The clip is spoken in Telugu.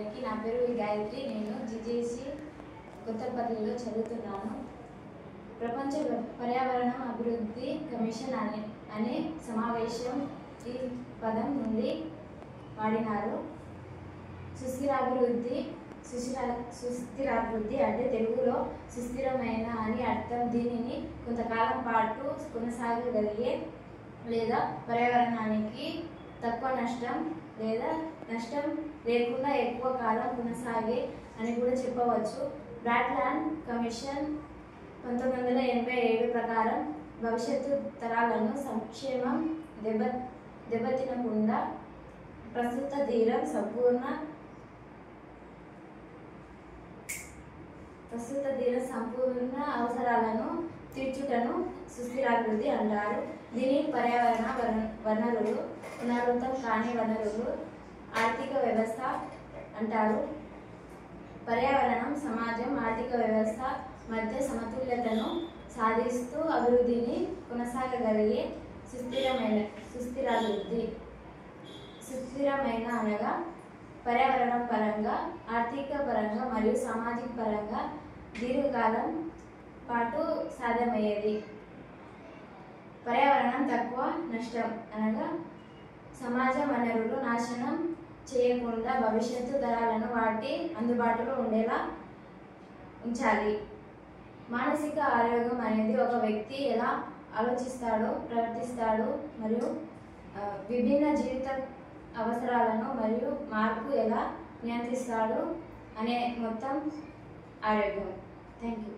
అందరికీ. నా పేరు గాయత్రి. నేను జీజేసి కొత్తపల్లిలో చదువుతున్నాను. ప్రపంచ పర్యావరణ అభివృద్ధి కమిషన్ అనే సమావేశం ఈ పదం నుండి వాడినారు. సుస్థిరాభివృద్ధి అంటే తెలుగులో సుస్థిరమైన అని అర్థం. దీనిని కొంతకాలం పాటు కొనసాగగలిగే లేదా పర్యావరణానికి తక్కువ నష్టం లేదా నష్టం లేకుండా ఎక్కువ కాలం కొనసాగే అని కూడా చెప్పవచ్చు. బ్రాండ్ట్ల్యాండ్ కమిషన్ 1987 ప్రకారం భవిష్యత్తు తరాలను సంక్షేమం దెబ్బతినకుండా ప్రస్తుత తీరం సంపూర్ణ అవసరాలను తీర్చుటను సుస్థిరాభివృద్ధి అంటారు. దీని పర్యావరణ వనరులు, పునరుద్ధం కాని వనరులు, ఆర్థిక వ్యవస్థ అంటారు. పర్యావరణం, సమాజం, ఆర్థిక వ్యవస్థ మధ్య సమతుల్యతను సాధిస్తూ అభివృద్ధిని కొనసాగగలిగే సుస్థిరాభివృద్ధి. సుస్థిరమైన అనగా పర్యావరణం పరంగా, ఆర్థిక పరంగా మరియు సామాజిక పరంగా దీర్ఘకాలం పాటు సాధ్యమయ్యేది. పర్యావరణం తక్కువ నష్టం అనగా సమాజ వనరులు నాశనం చేయకుండా భవిష్యత్తు తరాలను వాటి అందుబాటులో ఉండేలా ఉంచాలి. మానసిక ఆరోగ్యం అనేది ఒక వ్యక్తి ఎలా ఆలోచిస్తాడో, ప్రవర్తిస్తాడో మరియు విభిన్న జీవిత అవసరాలను మరియు మార్పు ఎలా నియంత్రిస్తాడో అనే మొత్తం ఆరోగ్యం. Thank you.